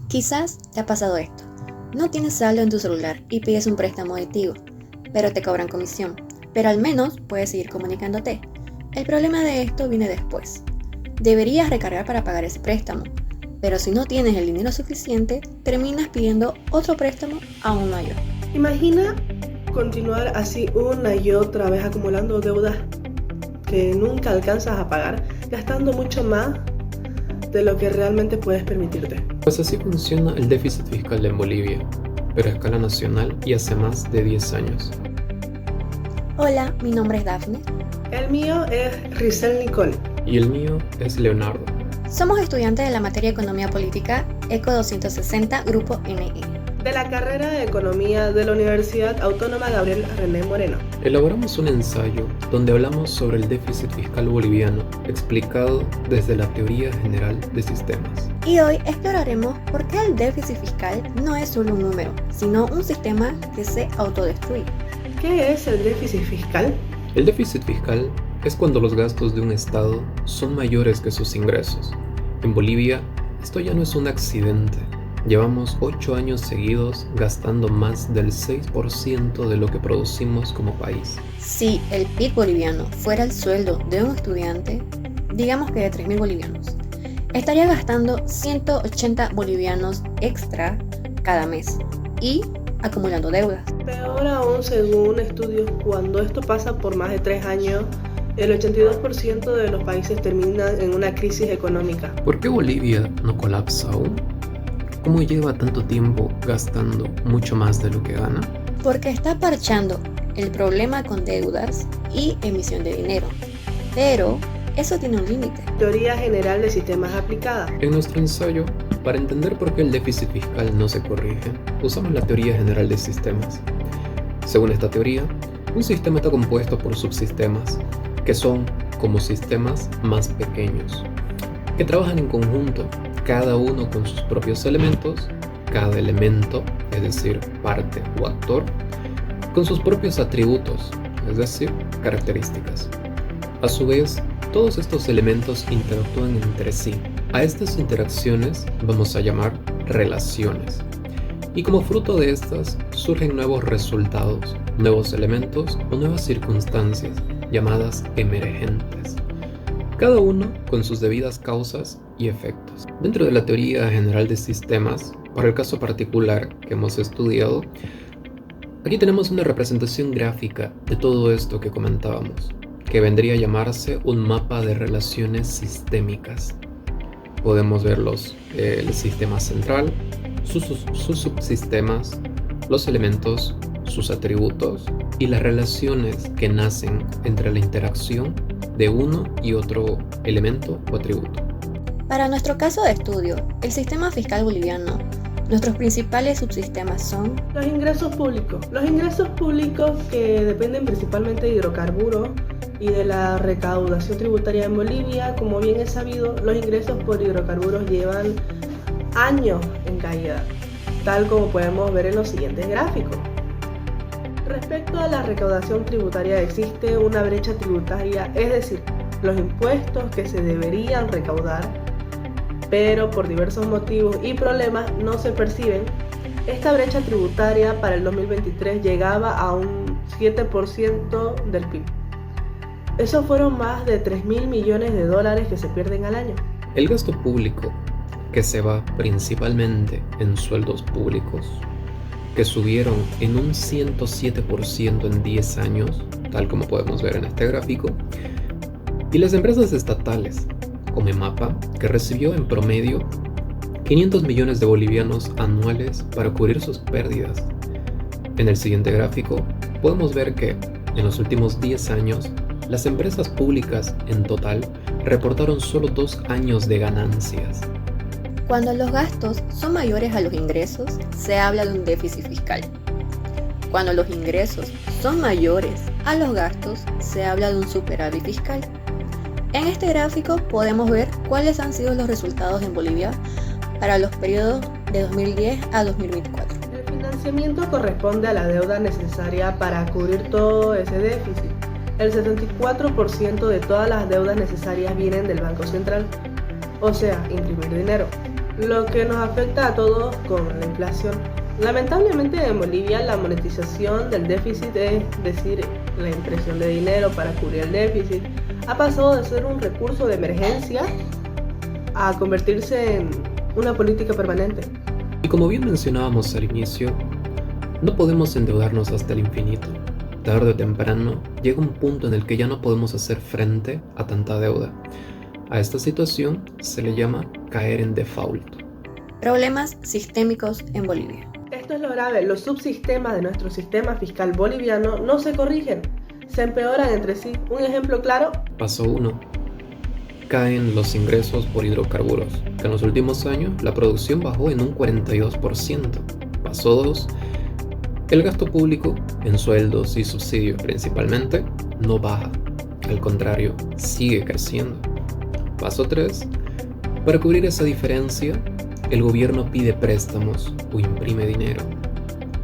Quizás te ha pasado esto. No tienes saldo en tu celular y pides un préstamo de Tigo, pero te cobran comisión. Pero al menos puedes seguir comunicándote. El problema de esto viene después. Deberías recargar para pagar ese préstamo, pero si no tienes el dinero suficiente, terminas pidiendo otro préstamo aún mayor. Imagina continuar así una y otra vez acumulando deudas que nunca alcanzas a pagar, gastando mucho más de lo que realmente puedes permitirte. Pues así funciona el déficit fiscal en Bolivia, pero a escala nacional y hace más de 10 años. Hola, mi nombre es Dafne. El mío es Rizel Nicole. Y el mío es Leonardo. Somos estudiantes de la materia Economía Política ECO 260, Grupo NE. De la carrera de Economía de la Universidad Autónoma Gabriel René Moreno. Elaboramos un ensayo donde hablamos sobre el déficit fiscal boliviano, explicado desde la teoría general de sistemas. Y hoy exploraremos por qué el déficit fiscal no es solo un número, sino un sistema que se autodestruye. ¿Qué es el déficit fiscal? El déficit fiscal es cuando los gastos de un Estado son mayores que sus ingresos. En Bolivia, esto ya no es un accidente. Llevamos 8 años seguidos gastando más del 6% de lo que producimos como país. Si el PIB boliviano fuera el sueldo de un estudiante, digamos que de 3.000 bolivianos, estaría gastando 180 bolivianos extra cada mes y acumulando deudas. Peor aún, según estudios, cuando esto pasa por más de 3 años, el 82% de los países terminan en una crisis económica. ¿Por qué Bolivia no colapsa aún? ¿Cómo lleva tanto tiempo gastando mucho más de lo que gana? Porque está parchando el problema con deudas y emisión de dinero. Pero eso tiene un límite. Teoría general de sistemas aplicada. En nuestro ensayo, para entender por qué el déficit fiscal no se corrige, usamos la teoría general de sistemas. Según esta teoría, un sistema está compuesto por subsistemas, que son como sistemas más pequeños, que trabajan en conjunto, cada uno con sus propios elementos, cada elemento, es decir, parte o actor, con sus propios atributos, es decir, características. A su vez, todos estos elementos interactúan entre sí. A estas interacciones vamos a llamar relaciones. Y como fruto de estas surgen nuevos resultados, nuevos elementos o nuevas circunstancias llamadas emergentes, cada uno con sus debidas causas y efectos. Dentro de la teoría general de sistemas, para el caso particular que hemos estudiado, aquí tenemos una representación gráfica de todo esto que comentábamos, que vendría a llamarse un mapa de relaciones sistémicas. Podemos ver el sistema central, sus subsistemas, los elementos, sus atributos y las relaciones que nacen entre la interacción de uno y otro elemento o atributo. Para nuestro caso de estudio, el sistema fiscal boliviano, nuestros principales subsistemas son los ingresos públicos. Los ingresos públicos que dependen principalmente de hidrocarburos y de la recaudación tributaria en Bolivia. Como bien es sabido, los ingresos por hidrocarburos llevan años en caída, tal como podemos ver en los siguientes gráficos. Respecto a la recaudación tributaria, existe una brecha tributaria, es decir, los impuestos que se deberían recaudar, pero por diversos motivos y problemas no se perciben. Esta brecha tributaria para el 2023 llegaba a un 7% del PIB. Eso fueron más de 3.000 millones de dólares que se pierden al año. El gasto público, que se va principalmente en sueldos públicos, que subieron en un 107% en 10 años, tal como podemos ver en este gráfico, y las empresas estatales, como EMAPA, que recibió en promedio 500 millones de bolivianos anuales para cubrir sus pérdidas. En el siguiente gráfico podemos ver que en los últimos 10 años las empresas públicas en total reportaron solo 2 años de ganancias. Cuando los gastos son mayores a los ingresos, se habla de un déficit fiscal. Cuando los ingresos son mayores a los gastos, se habla de un superávit fiscal. En este gráfico podemos ver cuáles han sido los resultados en Bolivia para los periodos de 2010 a 2024. El financiamiento corresponde a la deuda necesaria para cubrir todo ese déficit. El 74% de todas las deudas necesarias vienen del Banco Central, o sea, imprimir dinero. lo que nos afecta a todos con la inflación. Lamentablemente en Bolivia la monetización del déficit, es decir, la impresión de dinero para cubrir el déficit, ha pasado de ser un recurso de emergencia a convertirse en una política permanente. Y como bien mencionábamos al inicio, no podemos endeudarnos hasta el infinito. Tarde o temprano llega un punto en el que ya no podemos hacer frente a tanta deuda. A esta situación se le llama caer en default. Problemas sistémicos en Bolivia. Esto es lo grave, los subsistemas de nuestro sistema fiscal boliviano no se corrigen, se empeoran entre sí. Un ejemplo claro. Paso 1. Caen los ingresos por hidrocarburos, que en los últimos años la producción bajó en un 42%. Paso 2. El gasto público, en sueldos y subsidios principalmente, no baja, al contrario, sigue creciendo. Paso 3. Para cubrir esa diferencia, el gobierno pide préstamos o imprime dinero.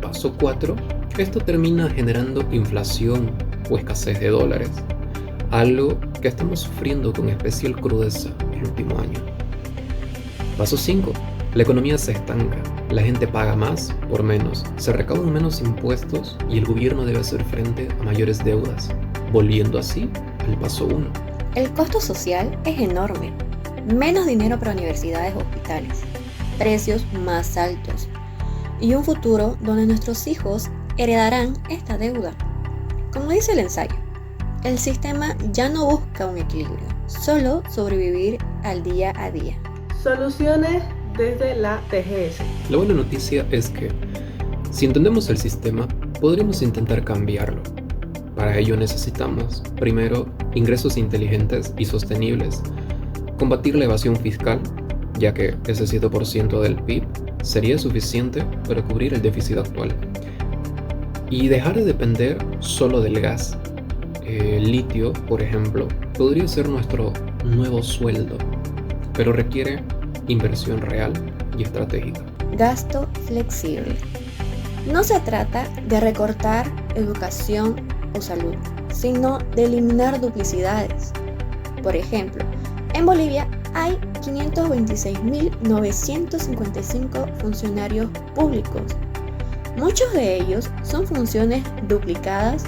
Paso 4. Esto termina generando inflación o escasez de dólares, algo que estamos sufriendo con especial crudeza el último año. Paso 5. La economía se estanca, la gente paga más por menos, se recaudan menos impuestos y el gobierno debe hacer frente a mayores deudas, volviendo así al paso 1. El costo social es enorme. Menos dinero para universidades o hospitales, precios más altos y un futuro donde nuestros hijos heredarán esta deuda. Como dice el ensayo, el sistema ya no busca un equilibrio, solo sobrevivir al día a día. Soluciones desde la TGS. La buena noticia es que, si entendemos el sistema, podremos intentar cambiarlo. Para ello necesitamos, primero, ingresos inteligentes y sostenibles, combatir la evasión fiscal, ya que ese 7% del PIB sería suficiente para cubrir el déficit actual, y dejar de depender solo del gas. El litio, por ejemplo, podría ser nuestro nuevo sueldo, pero requiere inversión real y estratégica. Gasto flexible. No se trata de recortar educación o salud, sino de eliminar duplicidades. Por ejemplo, en Bolivia hay 526.955 funcionarios públicos. Muchos de ellos son funciones duplicadas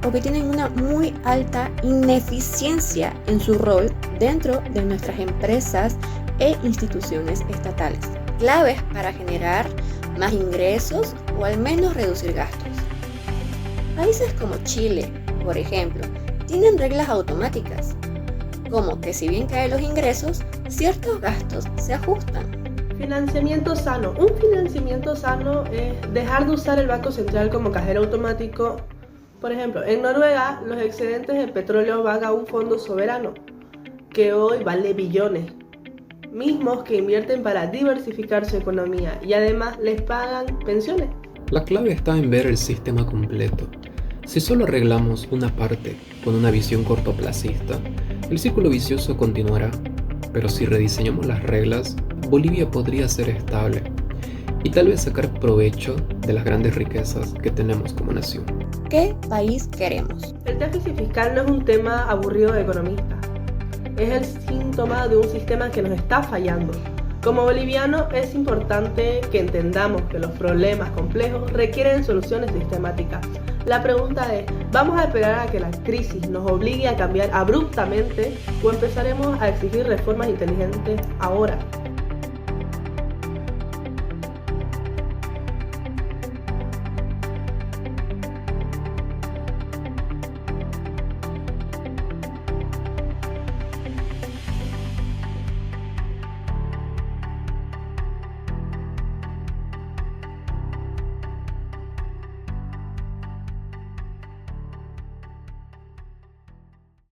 o que tienen una muy alta ineficiencia en su rol dentro de nuestras empresas e instituciones estatales, claves para generar más ingresos o al menos reducir gastos. Países como Chile, por ejemplo, tienen reglas automáticas, como que si bien caen los ingresos, ciertos gastos se ajustan. Financiamiento sano. Un financiamiento sano es dejar de usar el Banco Central como cajero automático. Por ejemplo, en Noruega los excedentes de petróleo van a un fondo soberano, que hoy vale billones, mismos que invierten para diversificar su economía y además les pagan pensiones. La clave está en ver el sistema completo. Si solo arreglamos una parte con una visión cortoplacista, el círculo vicioso continuará, pero si rediseñamos las reglas, Bolivia podría ser estable y tal vez sacar provecho de las grandes riquezas que tenemos como nación. ¿Qué país queremos? El déficit fiscal no es un tema aburrido de economistas, es el síntoma de un sistema que nos está fallando. Como boliviano es importante que entendamos que los problemas complejos requieren soluciones sistemáticas. La pregunta es, ¿vamos a esperar a que la crisis nos obligue a cambiar abruptamente o empezaremos a exigir reformas inteligentes ahora?